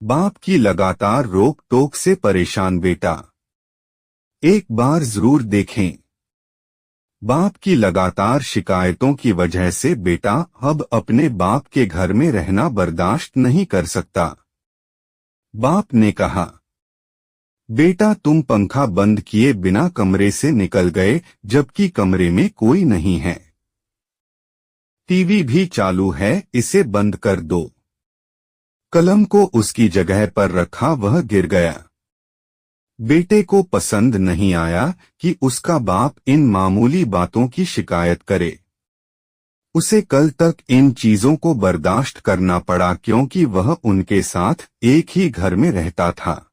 बाप की लगातार रोक टोक से परेशान बेटा। एक बार जरूर देखें। बाप की लगातार शिकायतों की वजह से बेटा अब अपने बाप के घर में रहना बर्दाश्त नहीं कर सकता। बाप ने कहा, बेटा तुम पंखा बंद किए बिना कमरे से निकल गए जबकि कमरे में कोई नहीं है। टीवी भी चालू है, इसे बंद कर दो। कलम को उसकी जगह पर रखा, वह गिर गया। बेटे को पसंद नहीं आया कि उसका बाप इन मामूली बातों की शिकायत करे। उसे कल तक इन चीजों को बर्दाश्त करना पड़ा क्योंकि वह उनके साथ एक ही घर में रहता था।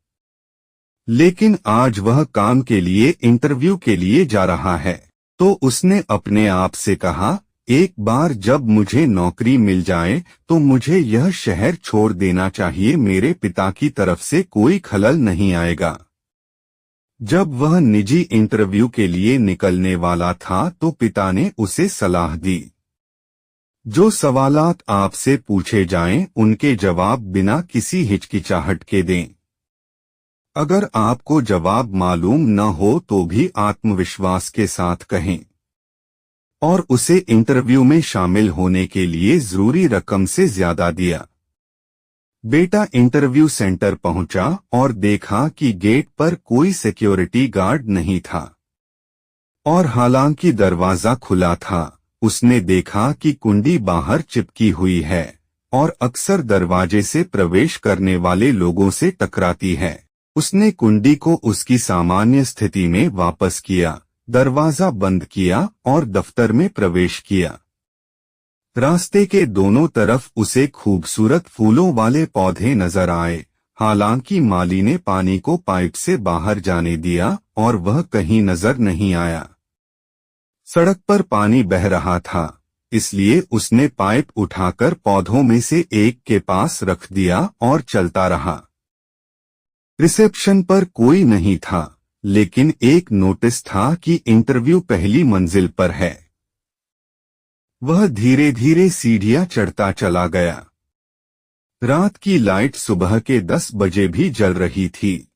लेकिन आज वह काम के लिए इंटरव्यू के लिए जा रहा है, तो उसने अपने आप से कहा, एक बार जब मुझे नौकरी मिल जाए तो मुझे यह शहर छोड़ देना चाहिए। मेरे पिता की तरफ से कोई खलल नहीं आएगा। जब वह निजी इंटरव्यू के लिए निकलने वाला था तो पिता ने उसे सलाह दी, जो सवालात आपसे पूछे जाएं उनके जवाब बिना किसी हिचकिचाहट के दें। अगर आपको जवाब मालूम न हो तो भी आत्मविश्वास के साथ कहें और उसे इंटरव्यू में शामिल होने के लिए जरूरी रकम से ज्यादा दिया। बेटा इंटरव्यू सेंटर पहुंचा और देखा कि गेट पर कोई सिक्योरिटी गार्ड नहीं था और हालांकि दरवाजा खुला था, उसने देखा कि कुंडी बाहर चिपकी हुई है और अक्सर दरवाजे से प्रवेश करने वाले लोगों से टकराती है। उसने कुंडी को उसकी सामान्य स्थिति में वापस किया, दरवाजा बंद किया और दफ्तर में प्रवेश किया। रास्ते के दोनों तरफ उसे खूबसूरत फूलों वाले पौधे नजर आए। हालांकि माली ने पानी को पाइप से बाहर जाने दिया और वह कहीं नजर नहीं आया। सड़क पर पानी बह रहा था, इसलिए उसने पाइप उठाकर पौधों में से एक के पास रख दिया और चलता रहा। रिसेप्शन पर कोई नहीं था, लेकिन एक नोटिस था कि इंटरव्यू पहली मंजिल पर है। वह धीरे धीरे सीढ़ियां चढ़ता चला गया। रात की लाइट सुबह के 10 बजे भी जल रही थी।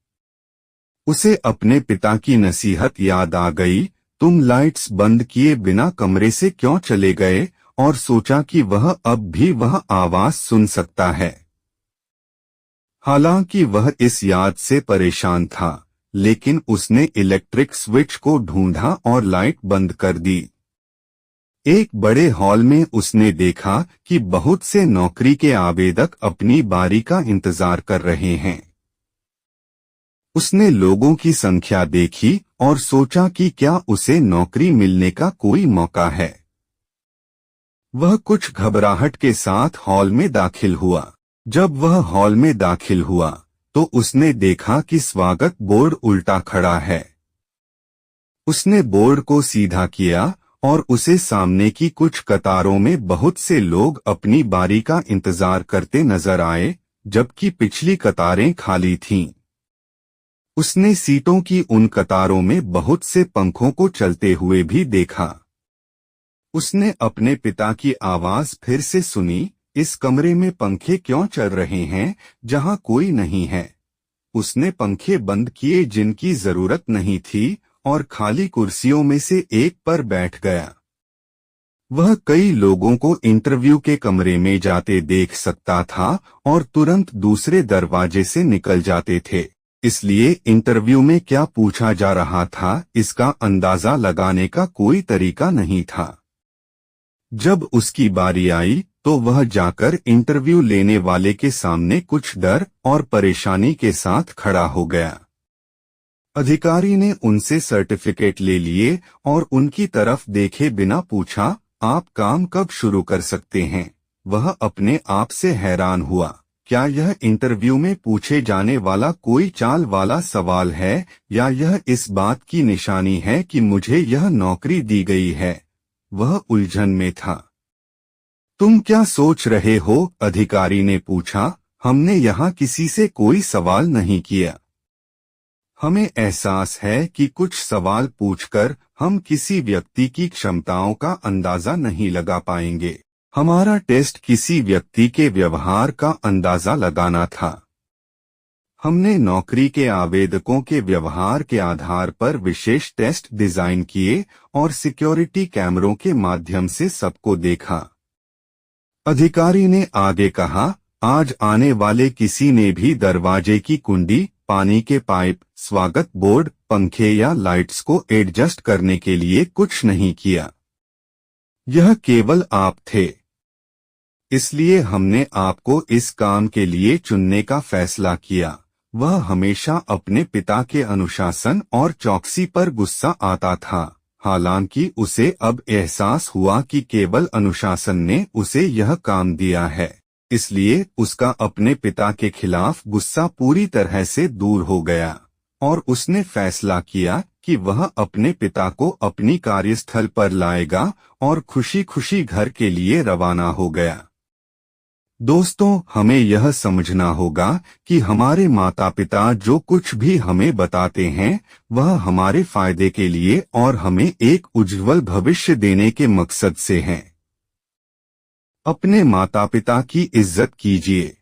उसे अपने पिता की नसीहत याद आ गई, तुम लाइट्स बंद किए बिना कमरे से क्यों चले गए, और सोचा कि वह अब भी वह आवाज सुन सकता है। हालांकि वह इस याद से परेशान था, लेकिन उसने इलेक्ट्रिक स्विच को ढूंढा और लाइट बंद कर दी। एक बड़े हॉल में उसने देखा कि बहुत से नौकरी के आवेदक अपनी बारी का इंतजार कर रहे हैं। उसने लोगों की संख्या देखी और सोचा कि क्या उसे नौकरी मिलने का कोई मौका है। वह कुछ घबराहट के साथ हॉल में दाखिल हुआ। जब वह हॉल में दाखिल हुआ तो उसने देखा कि स्वागत बोर्ड उल्टा खड़ा है। उसने बोर्ड को सीधा किया और उसे सामने की कुछ कतारों में बहुत से लोग अपनी बारी का इंतजार करते नजर आए, जबकि पिछली कतारें खाली थीं। उसने सीटों की उन कतारों में बहुत से पंखों को चलते हुए भी देखा। उसने अपने पिता की आवाज फिर से सुनी, इस कमरे में पंखे क्यों चल रहे हैं जहां कोई नहीं है। उसने पंखे बंद किए जिनकी जरूरत नहीं थी और खाली कुर्सियों में से एक पर बैठ गया। वह कई लोगों को इंटरव्यू के कमरे में जाते देख सकता था और तुरंत दूसरे दरवाजे से निकल जाते थे, इसलिए इंटरव्यू में क्या पूछा जा रहा था इसका अंदाजा लगाने का कोई तरीका नहीं था। जब उसकी बारी आई तो वह जाकर इंटरव्यू लेने वाले के सामने कुछ डर और परेशानी के साथ खड़ा हो गया। अधिकारी ने उनसे सर्टिफिकेट ले लिए और उनकी तरफ देखे बिना पूछा, आप काम कब शुरू कर सकते हैं। वह अपने आप से हैरान हुआ, क्या यह इंटरव्यू में पूछे जाने वाला कोई चाल वाला सवाल है या यह इस बात की निशानी है कि मुझे यह नौकरी दी गई है। वह उलझन में था। तुम क्या सोच रहे हो, अधिकारी ने पूछा। हमने यहाँ किसी से कोई सवाल नहीं किया। हमें एहसास है कि कुछ सवाल पूछकर हम किसी व्यक्ति की क्षमताओं का अंदाजा नहीं लगा पाएंगे। हमारा टेस्ट किसी व्यक्ति के व्यवहार का अंदाजा लगाना था। हमने नौकरी के आवेदकों के व्यवहार के आधार पर विशेष टेस्ट डिजाइन किए और सिक्योरिटी कैमरों के माध्यम से सबको देखा। अधिकारी ने आगे कहा, आज आने वाले किसी ने भी दरवाजे की कुंडी, पानी के पाइप, स्वागत बोर्ड, पंखे या लाइट्स को एडजस्ट करने के लिए कुछ नहीं किया। यह केवल आप थे। इसलिए हमने आपको इस काम के लिए चुनने का फैसला किया। वह हमेशा अपने पिता के अनुशासन और चौकसी पर गुस्सा आता था, हालांकि उसे अब एहसास हुआ कि केवल अनुशासन ने उसे यह काम दिया है। इसलिए उसका अपने पिता के खिलाफ गुस्सा पूरी तरह से दूर हो गया और उसने फैसला किया कि वह अपने पिता को अपनी कार्यस्थल पर लाएगा और खुशी खुशी घर के लिए रवाना हो गया। दोस्तों, हमें यह समझना होगा कि हमारे माता पिता जो कुछ भी हमें बताते हैं वह हमारे फायदे के लिए और हमें एक उज्जवल भविष्य देने के मकसद से है। अपने माता पिता की इज्जत कीजिए।